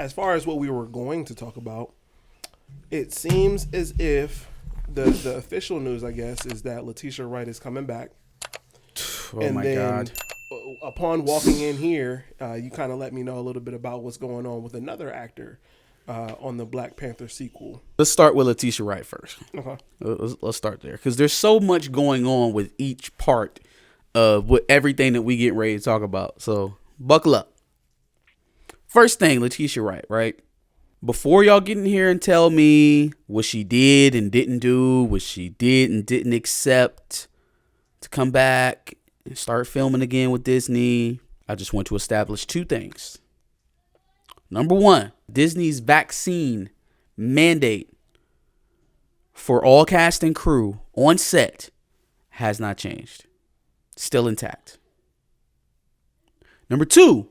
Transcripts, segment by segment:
as far as what we were going to talk about, it seems as if the official news, I guess, is that Letitia Wright is coming back. Oh, and my God. Upon walking in here, you kind of let me know a little bit about what's going on with another actor on the Black Panther sequel. Let's start with Letitia Wright first. Okay. Let's start there, because there's so much going on with each part of everything that we get ready to talk about. So buckle up. First thing, Letitia Wright, right? Before y'all get in here and tell me what she did and didn't do, what she did and didn't accept to come back and start filming again with Disney, I just want to establish two things. Number one, Disney's vaccine mandate for all cast and crew on set has not changed. Still intact. Number two,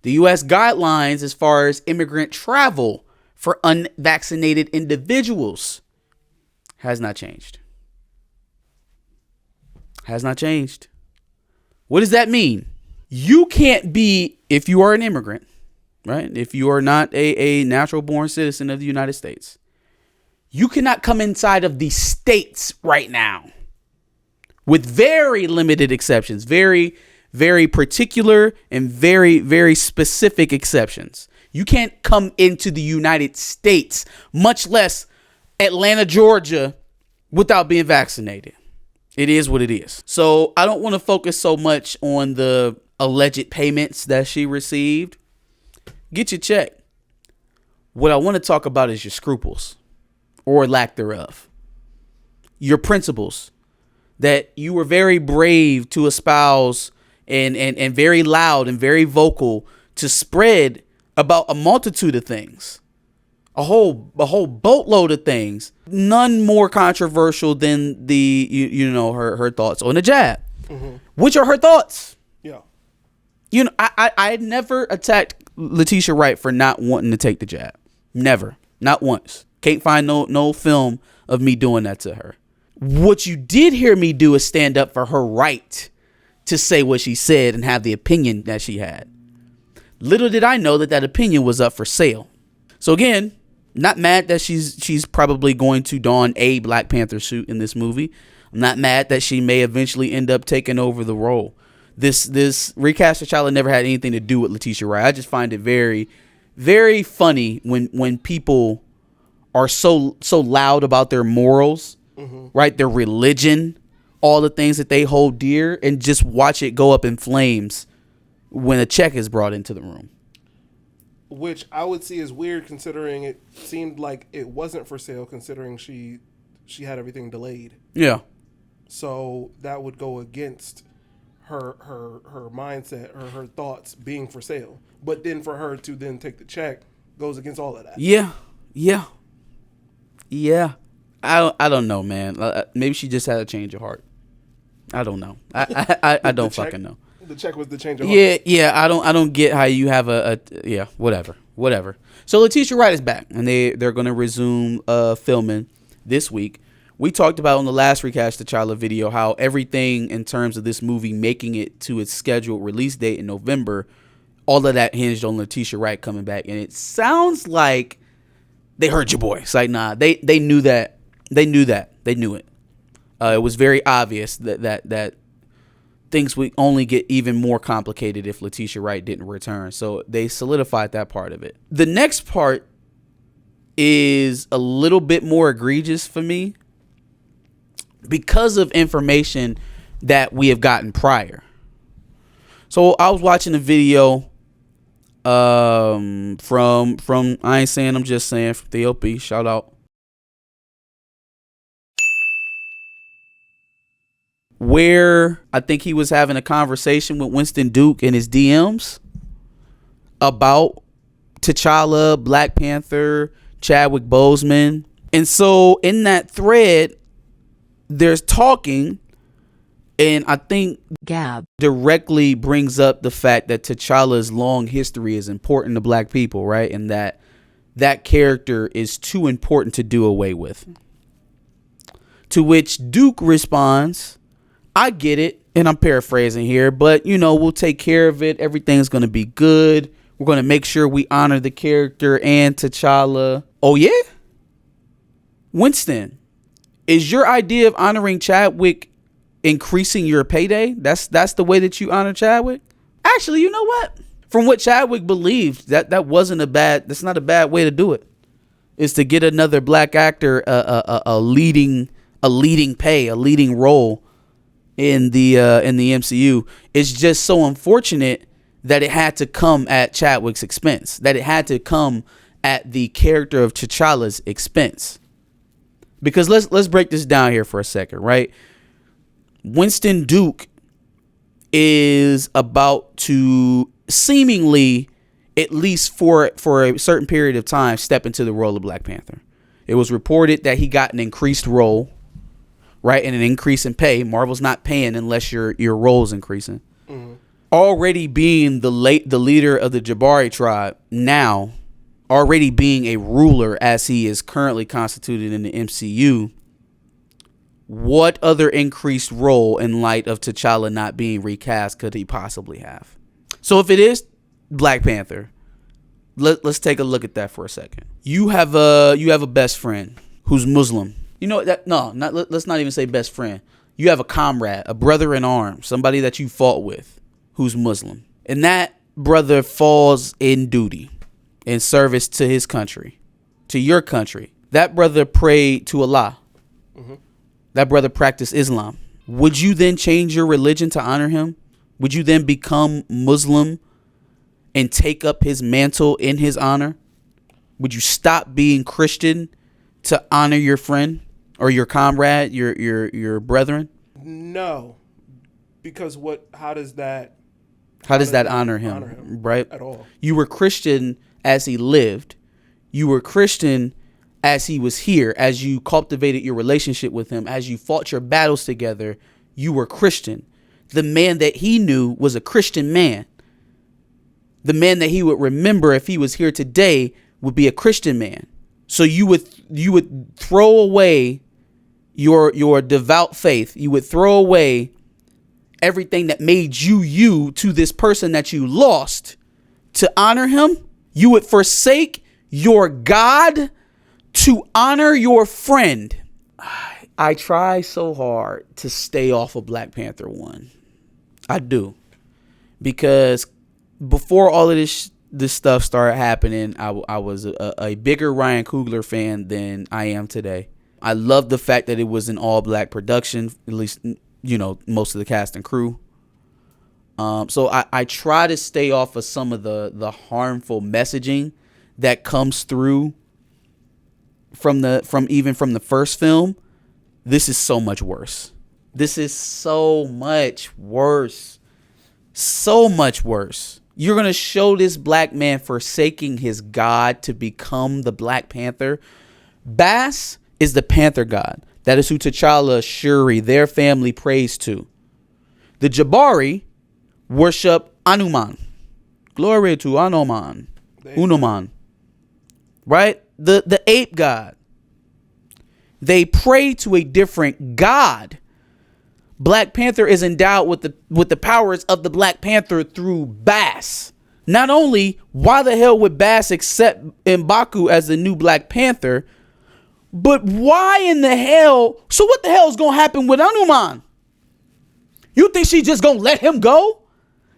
the U.S. guidelines as far as immigrant travel for unvaccinated individuals has not changed. Has not changed. What does that mean? You can't be, if you are an immigrant, right? If you are not a natural born citizen of the United States, you cannot come inside of the states right now, with very limited exceptions, very, very particular and very, very specific exceptions. You can't come into the United States, much less Atlanta, Georgia, without being vaccinated. It is what it is. So I don't want to focus so much on the alleged payments that she received. Get your check. What I want to talk about is your scruples, or lack thereof. Your principles that you were very brave to espouse and very loud and very vocal to spread about a multitude of things. A whole boatload of things. None more controversial than her thoughts on the jab. Mm-hmm. Which are her thoughts? Yeah. I never attacked Letitia Wright for not wanting to take the jab. Never. Not once. Can't find no film of me doing that to her. What you did hear me do is stand up for her right to say what she said and have the opinion that she had. Little did I know that opinion was up for sale. So again, not mad that she's probably going to don a Black Panther suit in this movie. I'm not mad that she may eventually end up taking over the role. This recast of Tchalla never had anything to do with Letitia Wright. I just find it very, very funny when people are so loud about their morals, mm-hmm. right? Their religion, all the things that they hold dear, and just watch it go up in flames when a check is brought into the room. Which I would see as weird, considering it seemed like it wasn't for sale, considering she had everything delayed. Yeah. So that would go against her mindset or her thoughts being for sale. But then for her to then take the check goes against all of that. Yeah. I don't know, man. Maybe she just had a change of heart. I don't know. I don't fucking know. The check was the change of heart. Yeah. I don't get how you have whatever. So Letitia Wright is back, and they're going to resume filming this week. We talked about on the last Recast Tchalla video how everything in terms of this movie making it to its scheduled release date in November, all of that hinged on Letitia Wright coming back. And it sounds like they heard your boy. It's like, nah, they knew that. They knew it. It was very obvious that things would only get even more complicated if Letitia Wright didn't return. So they solidified that part of it. The next part is a little bit more egregious for me because of information that we have gotten prior. So I was watching a video from I ain't saying, I'm just saying, from the LP, shout out, where I think he was having a conversation with Winston Duke in his DMs about T'Challa, Black Panther, Chadwick Boseman. And so in that thread, there's talking, and I think Gab directly brings up the fact that T'Challa's long history is important to Black people, right? And that character is too important to do away with. To which Duke responds, I get it, and I'm paraphrasing here, but we'll take care of it. Everything's going to be good. We're going to make sure we honor the character and T'Challa. Oh, yeah? Winston, is your idea of honoring Chadwick increasing your payday? That's the way that you honor Chadwick? Actually, you know what? From what Chadwick believed, that's not a bad way to do it. Is to get another black actor a leading role in the MCU. It's just so unfortunate that it had to come at Chadwick's expense, that it had to come at the character of T'Challa's expense. Because let's break this down here for a second, right? Winston Duke is about to seemingly, at least for a certain period of time, step into the role of Black Panther. It was reported that he got an increased role, right, and an increase in pay. Marvel's not paying unless your role's increasing. Mm-hmm. Already being the leader of the Jabari tribe, now already being a ruler as he is currently constituted in the MCU, what other increased role in light of T'Challa not being recast could he possibly have? So if it is Black Panther, let's take a look at that for a second. You have a best friend who's Muslim. You know that? No, let's not even say best friend. You have a comrade, a brother in arms, somebody that you fought with, who's Muslim, and that brother falls in duty, in service to his country, to your country. That brother prayed to Allah. Mm-hmm. That brother practiced Islam. Would you then change your religion to honor him? Would you then become Muslim and take up his mantle in his honor? Would you stop being Christian to honor your friend or your comrade, your brethren? No, because how does that honor him? Right? At all. You were Christian as he lived. You were Christian as he was here, as you cultivated your relationship with him, as you fought your battles together. You were Christian. The man that he knew was a Christian man. The man that he would remember if he was here today would be a Christian man. So you would throw away your devout faith. You would throw away everything that made you to this person that you lost to honor him. You would forsake your God to honor your friend. I try so hard to stay off of Black Panther 1. I do. Because before all of this stuff started happening, I was a bigger Ryan Coogler fan than I am today. I love the fact that it was an all black production, at least, most of the cast and crew. So I try to stay off of some of the harmful messaging that comes through from the first film. This is so much worse. This is so much worse. So much worse. You're going to show this black man forsaking his God to become the Black Panther. Bass is the Panther God. That is who T'Challa, Shuri, their family prays to. The Jabari worship Anuman. Glory to Anuman. Unuman. Right? The ape god. They pray to a different God. Black Panther is endowed with the powers of the Black Panther through Bass. Not only, why the hell would Bass accept M'Baku as the new Black Panther, but why in the hell? So what the hell is gonna happen with Anuman? You think she just gonna let him go?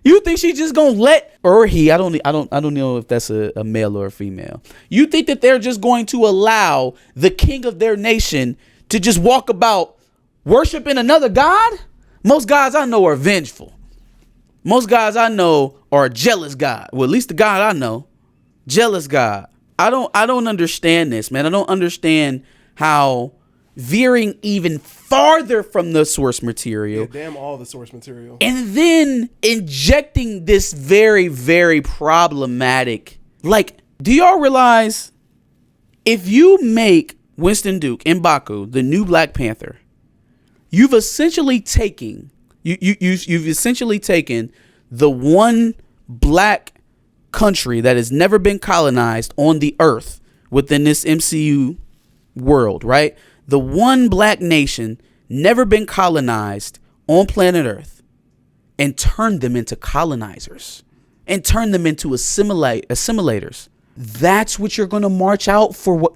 You think she just gonna let, or he? I don't know if that's a male or a female. You think that they're just going to allow the king of their nation to just walk about worshiping another god? Most gods I know are vengeful. Most gods I know are a jealous god. Well, at least the god I know, jealous god. I don't understand this, man. I don't understand how veering even farther from the source material. Yeah, damn all the source material. And then injecting this very, very problematic. Like, do y'all realize if you make Winston Duke, M'Baku, the new Black Panther, you've essentially taken you've essentially taken the one black country that has never been colonized on the earth within this MCU world, right? The one black nation never been colonized on planet Earth, and turned them into colonizers. and turn them into assimilators. That's what you're going to march out for. What?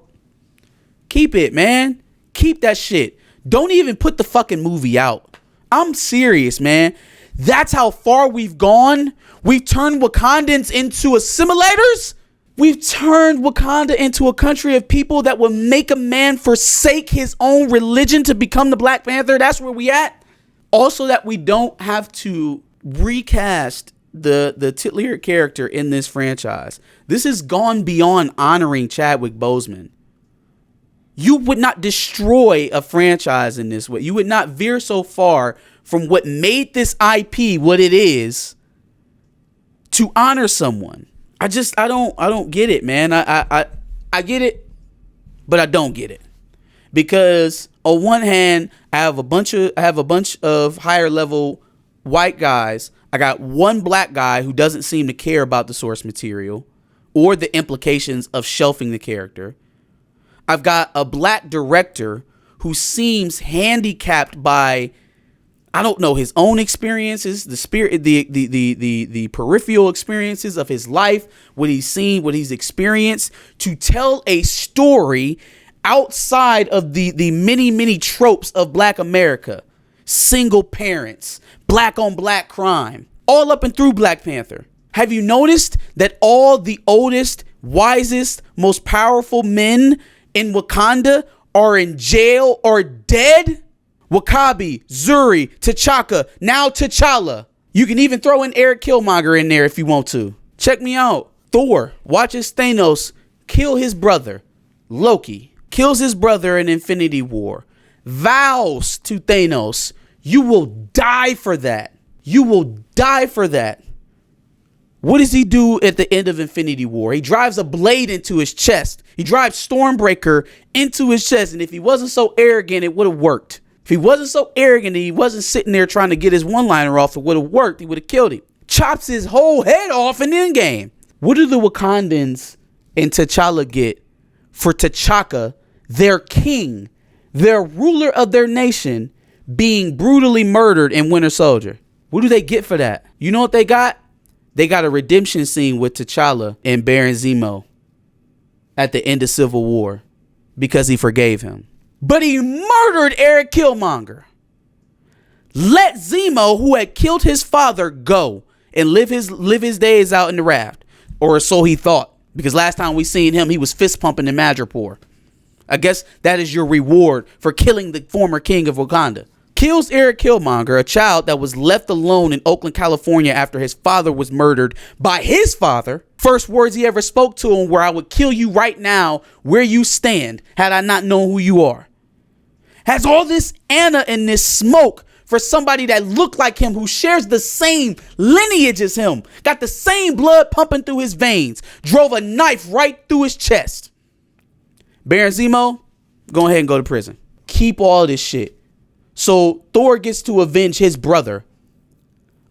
Keep it, man. Keep that shit. Don't even put the fucking movie out. I'm serious, man. That's how far we've gone. We've turned Wakandans into assimilators. We've turned Wakanda into a country of people that will make a man forsake his own religion to become the Black Panther. That's where we at. Also, that we don't have to recast the titular character in this franchise. This has gone beyond honoring Chadwick Boseman. You would not destroy a franchise in this way. You would not veer so far from what made this IP what it is to honor someone. I don't get it, man. I get it, but I don't get it. Because on one hand, I have a bunch of higher level white guys. I got one black guy who doesn't seem to care about the source material or the implications of shelving the character. I've got a black director who seems handicapped by, I don't know, his own experiences, the peripheral experiences of his life, what he's seen, what he's experienced, to tell a story outside of the many tropes of Black America. Single parents, black on black crime, all up and through Black Panther. Have you noticed that all the oldest, wisest, most powerful men in Wakanda are in jail or dead? W'Kabi, Zuri, T'Chaka, now Tchalla. You can even throw in Eric Killmonger in there if you want to. Check me out. Thor watches Thanos kill his brother. Loki kills his brother in Infinity War. Vows to Thanos, you will die for that. You will die for that. What does he do at the end of Infinity War? He drives a blade into his chest. He drives Stormbreaker into his chest. And if he wasn't so arrogant, it would have worked. If he wasn't so arrogant and he wasn't sitting there trying to get his one-liner off, it would have worked. He would have killed him. Chops his whole head off in Endgame. What do the Wakandans and T'Challa get for T'Chaka, their king, their ruler of their nation, being brutally murdered in Winter Soldier? What do they get for that? You know what they got? They got a redemption scene with T'Challa and Baron Zemo at the end of Civil War because he forgave him. But he murdered Eric Killmonger. Let Zemo, who had killed his father, go and live his days out in the raft. Or so he thought. Because last time we seen him, he was fist pumping in Madripoor. I guess that is your reward for killing the former king of Wakanda. Kills Eric Killmonger, a child that was left alone in Oakland, California after his father was murdered by his father. First words he ever spoke to him were, "I would kill you right now where you stand had I not known who you are." Has all this Anna and this smoke for somebody that looked like him, who shares the same lineage as him, got the same blood pumping through his veins, drove a knife right through his chest. Baron Zemo, go ahead and go to prison. Keep all this shit. So Thor gets to avenge his brother,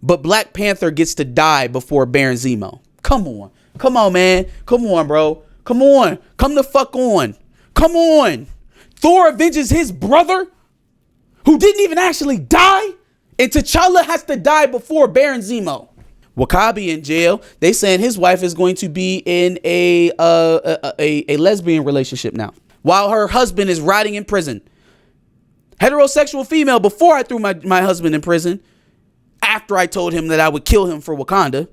but Black Panther gets to die before Baron Zemo. Come on. Come on, man. Come on, bro. Come on. Come the fuck on. Come on. Thor avenges his brother who didn't even actually die, and T'Challa has to die before Baron Zemo. W'Kabi in jail. They saying his wife is going to be in a lesbian relationship now, while her husband is rotting in prison. Heterosexual female before I threw my husband in prison, after I told him that I would kill him for Wakanda.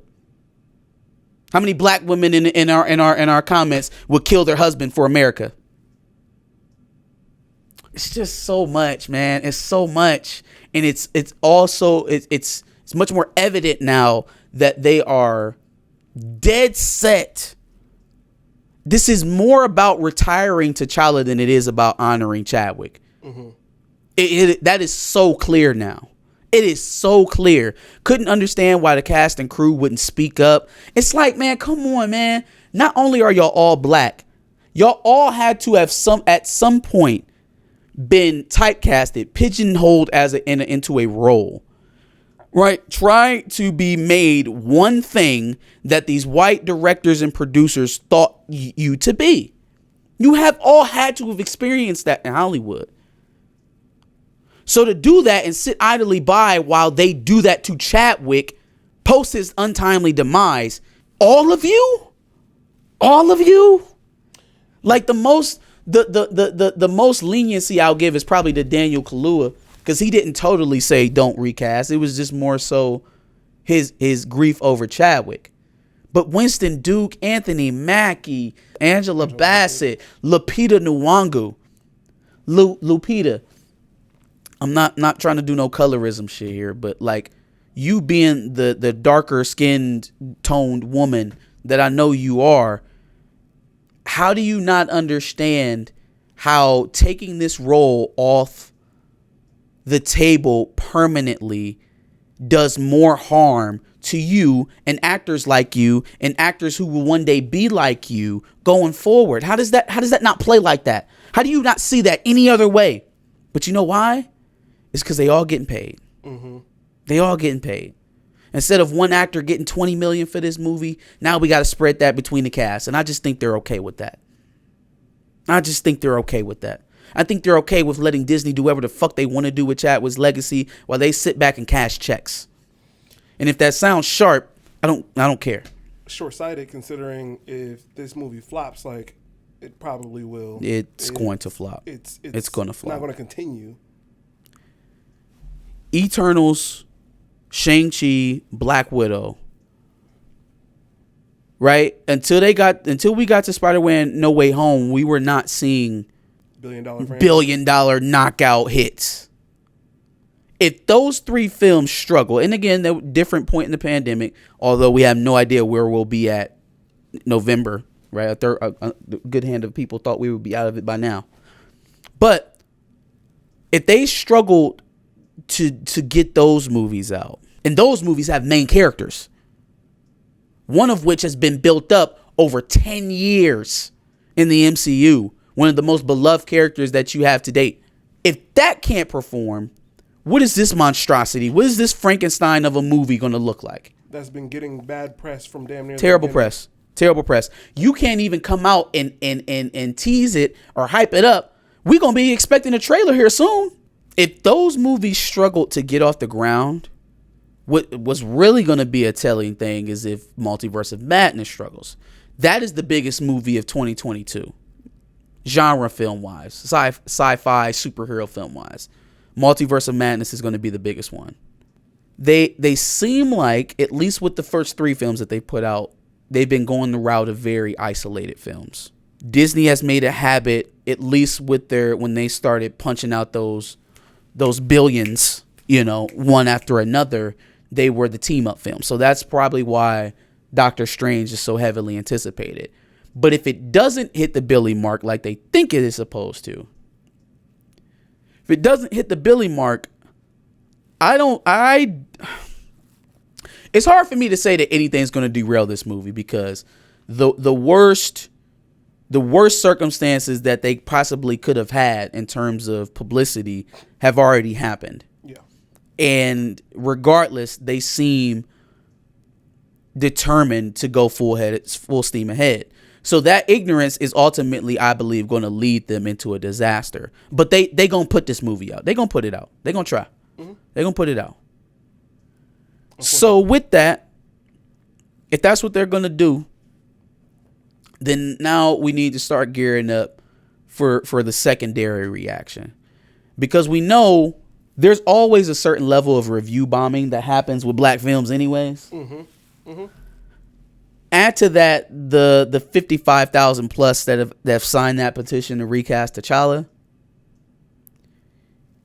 How many black women in our comments would kill their husband for America? It's just so much, man. It's so much, and it's also much more evident now that they are dead set. This is more about retiring T'Challa than it is about honoring Chadwick. Mm-hmm. That is so clear now. It is so clear. Couldn't understand why the cast and crew wouldn't speak up. It's like, man, come on, man. Not only are y'all all black, y'all all had to have at some point been typecasted, pigeonholed into a role, right? Trying to be made one thing that these white directors and producers thought you to be. You have all had to have experienced that in Hollywood. So to do that and sit idly by while they do that to Chadwick post his untimely demise, all of you, like the most leniency I'll give is probably to Daniel Kaluuya, because he didn't totally say don't recast. It was just more so his grief over Chadwick. But Winston Duke, Anthony Mackie, Angela Bassett, Lupita Nyong'o, Lupita. I'm not trying to do no colorism shit here, but like, you being the darker skinned toned woman that I know you are, how do you not understand how taking this role off the table permanently does more harm to you and actors like you and actors who will one day be like you going forward? How does that not play like that? How do you not see that any other way? But you know why? It's because they all getting paid. Mm-hmm. They all getting paid. Instead of one actor getting $20 million for this movie, now we got to spread that between the cast. And I just think they're okay with that. I think they're okay with letting Disney do whatever the fuck they want to do with Chadwick's legacy while they sit back and cash checks. And if that sounds sharp, I don't care. Short-sighted, considering if this movie flops, like it probably will. It's going to flop. It's going to flop. Not going to continue. Eternals, Shang-Chi, Black Widow, right? Until we got to Spider-Man No Way Home, we were not seeing billion dollar knockout hits. If those three films struggle, and again, they're different point in the pandemic, although we have no idea where we'll be at November, right? A good hand of people thought we would be out of it by now. But if they struggled to get those movies out, and those movies have main characters, one of which has been built up over 10 years in the MCU, one of the most beloved characters that you have to date. If that can't perform, what is this monstrosity? What is this Frankenstein of a movie going to look like? That's been getting bad press from damn near terrible press. You can't even come out and tease it or hype it up. We're going to be expecting a trailer here soon. If those movies struggled to get off the ground, what's really going to be a telling thing is if Multiverse of Madness struggles. That is the biggest movie of 2022. Genre film-wise, sci-fi, superhero film-wise. Multiverse of Madness is going to be the biggest one. They seem like, at least with the first three films that they put out, they've been going the route of very isolated films. Disney has made a habit, at least with when they started punching out those billions, one after another, they were the team up films. So that's probably why Doctor Strange is so heavily anticipated. But if it doesn't hit the Billy mark like they think it is supposed to, if it doesn't hit the Billy mark, it's hard for me to say that anything's going to derail this movie, because the worst circumstances that they possibly could have had in terms of publicity have already happened. Yeah. And regardless, they seem determined to go full steam ahead. So that ignorance is ultimately, I believe, going to lead them into a disaster. But they going to put this movie out. They going to put it out. They going to try. Mm-hmm. They going to put it out. So with that, if that's what they're going to do, then now we need to start gearing up for the secondary reaction. Because we know there's always a certain level of review bombing that happens with black films anyways. Mm-hmm. Mm-hmm. Add to that the 55,000 plus that have signed that petition to recast Tchalla.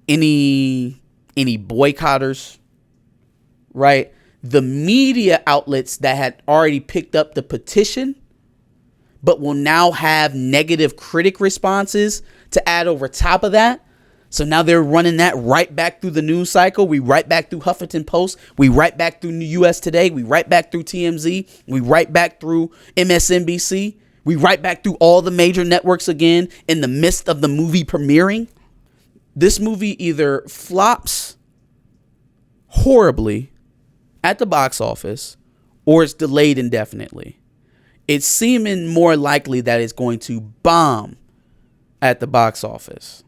Any boycotters, right? The media outlets that had already picked up the petition, but will now have negative critic responses to add over top of that. So now they're running that right back through the news cycle. We right back through Huffington Post. We right back through US Today. We right back through TMZ. We right back through MSNBC. We right back through all the major networks again in the midst of the movie premiering. This movie either flops horribly at the box office or it's delayed indefinitely. It's seeming more likely that it's going to bomb at the box office.